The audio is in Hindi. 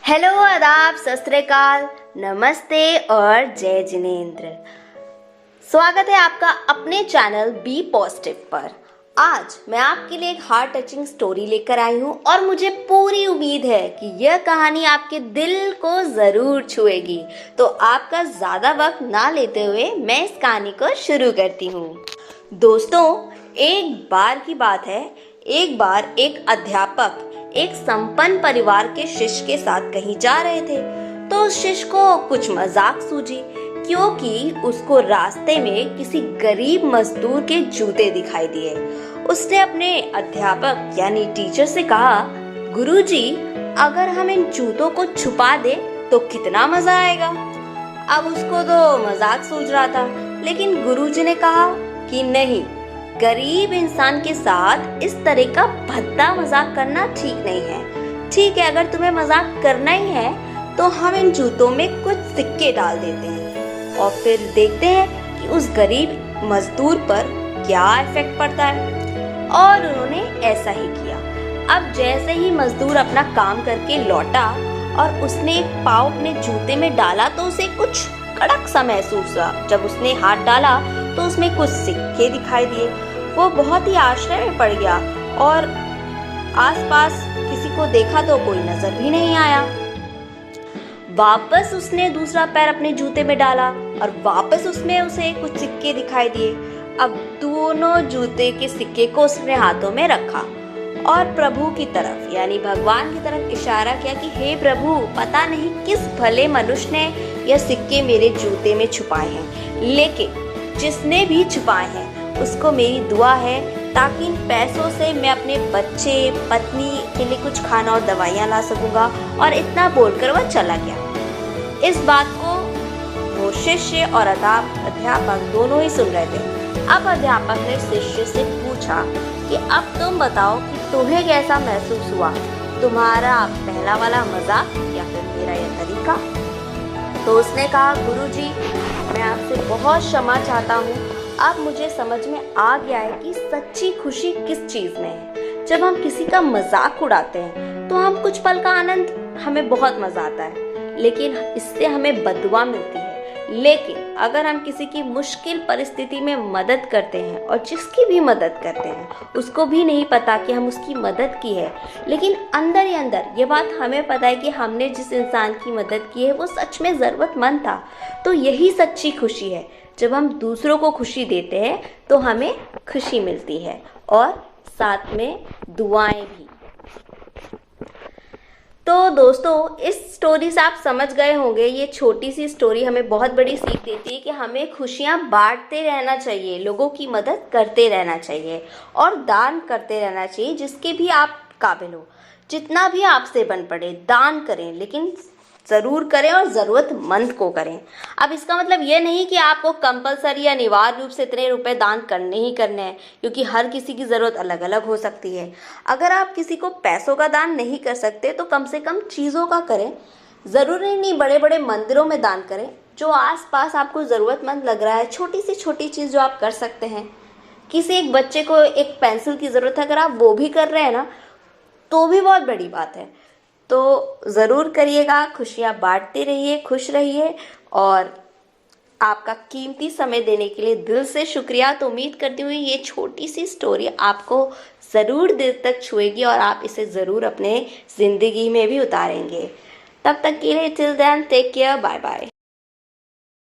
हेलो, आदाब, सत श्री अकाल, नमस्ते और जय जिनेंद्र। स्वागत है आपका अपने चैनल बी पॉजिटिव पर। आज मैं आपके लिए एक हार्ट टचिंग स्टोरी लेकर आई हूँ और मुझे पूरी उम्मीद है कि यह कहानी आपके दिल को जरूर छुएगी। तो आपका ज्यादा वक्त ना लेते हुए मैं इस कहानी को शुरू करती हूँ। दोस्तों, एक बार की बात है, एक बार एक अध्यापक एक संपन्न परिवार के शिष्य के साथ कहीं जा रहे थे। तो उस शिष्य को कुछ मजाक सूझी, क्योंकि उसको रास्ते में किसी गरीब मजदूर के जूते दिखाई दिए। उसने अपने अध्यापक यानी टीचर से कहा, गुरुजी, अगर हम इन जूतों को छुपा दे तो कितना मजा आएगा। अब उसको तो मजाक सूझ रहा था, लेकिन गुरुजी ने कहा कि नहीं, गरीब इंसान के साथ इस तरह का भद्दा मजाक करना ठीक नहीं है। ठीक है, अगर तुम्हें मजाक करना ही है तो हम इन जूतों में कुछ सिक्के डाल देते हैं और फिर देखते हैं कि उस गरीब मजदूर पर क्या इफेक्ट पड़ता है। और उन्होंने ऐसा ही किया। अब जैसे ही मजदूर अपना काम करके लौटा और उसने एक पाँव अपने जूते में डाला तो उसे कुछ कड़क सा महसूस हुआ। जब उसने हाथ डाला तो उसमें कुछ सिक्के दिखाई दिए। वो बहुत ही आश्चर्य में पड़ गया और आसपास किसी को देखा तो कोई नजर भी नहीं आया। वापस उसने दूसरा पैर अपने जूते में डाला और वापस उसमें उसे कुछ सिक्के दिखाई दिए। अब दोनों जूते के सिक्के को उसने हाथों में रखा और प्रभु की तरफ यानी भगवान की तरफ इशारा किया कि हे प्रभु, पता नहीं किस भले मनुष्य ने यह सिक्के मेरे जूते में छुपाए हैं, लेकिन जिसने भी छुपाए हैं उसको मेरी दुआ है ताकि इन पैसों से मैं अपने बच्चे पत्नी के लिए कुछ खाना और दवाइयाँ ला सकूंगा। और इतना बोलकर वह चला गया। इस बात को वो शिष्य और अध्यापक दोनों ही सुन रहे थे। अब अध्यापक ने शिष्य से पूछा कि अब तुम बताओ कि तुम्हें कैसा महसूस हुआ, तुम्हारा पहला वाला मजाक या फिर मेरा यह तरीका। तो उसने कहा, गुरुजी, मैं आपसे बहुत क्षमा चाहता हूँ। अब मुझे समझ में आ गया है कि सच्ची खुशी किस चीज में है। जब हम किसी का मजाक उड़ाते हैं तो हम कुछ पल का आनंद, हमें बहुत मजा आता है, लेकिन इससे हमें बददुआ मिलती है। लेकिन अगर हम किसी की मुश्किल परिस्थिति में मदद करते हैं और जिसकी भी मदद करते हैं उसको भी नहीं पता कि हम उसकी मदद की है, लेकिन अंदर ही अंदर ये बात हमें पता है कि हमने जिस इंसान की मदद की है वो सच में ज़रूरतमंद था, तो यही सच्ची खुशी है। जब हम दूसरों को खुशी देते हैं तो हमें खुशी मिलती है और साथ में दुआएं भी। तो दोस्तों, इस स्टोरी से आप समझ गए होंगे, ये छोटी सी स्टोरी हमें बहुत बड़ी सीख देती है कि हमें खुशियाँ बांटते रहना चाहिए, लोगों की मदद करते रहना चाहिए और दान करते रहना चाहिए। जिसके भी आप काबिल हो, जितना भी आपसे बन पड़े दान करें, लेकिन ज़रूर करें और ज़रूरतमंद को करें। अब इसका मतलब ये नहीं कि आपको कंपलसरी या अनिवार्य रूप से इतने रुपए दान करने ही करने हैं, क्योंकि हर किसी की ज़रूरत अलग अलग हो सकती है। अगर आप किसी को पैसों का दान नहीं कर सकते तो कम से कम चीज़ों का करें। ज़रूरी नहीं बड़े बड़े मंदिरों में दान करें, जो आसपास आपको ज़रूरतमंद लग रहा है, छोटी से छोटी चीज़ जो आप कर सकते हैं। किसी एक बच्चे को एक पेंसिल की ज़रूरत है, अगर आप वो भी कर रहे हैं ना तो भी बहुत बड़ी बात है। तो ज़रूर करिएगा, खुशियाँ बांटते रहिए, खुश रहिए और आपका कीमती समय देने के लिए दिल से शुक्रिया। तो उम्मीद करती हूँ ये छोटी सी स्टोरी आपको ज़रूर दिल तक छुएगी और आप इसे ज़रूर अपने ज़िंदगी में भी उतारेंगे। तब तक के लिए till then take care, bye bye.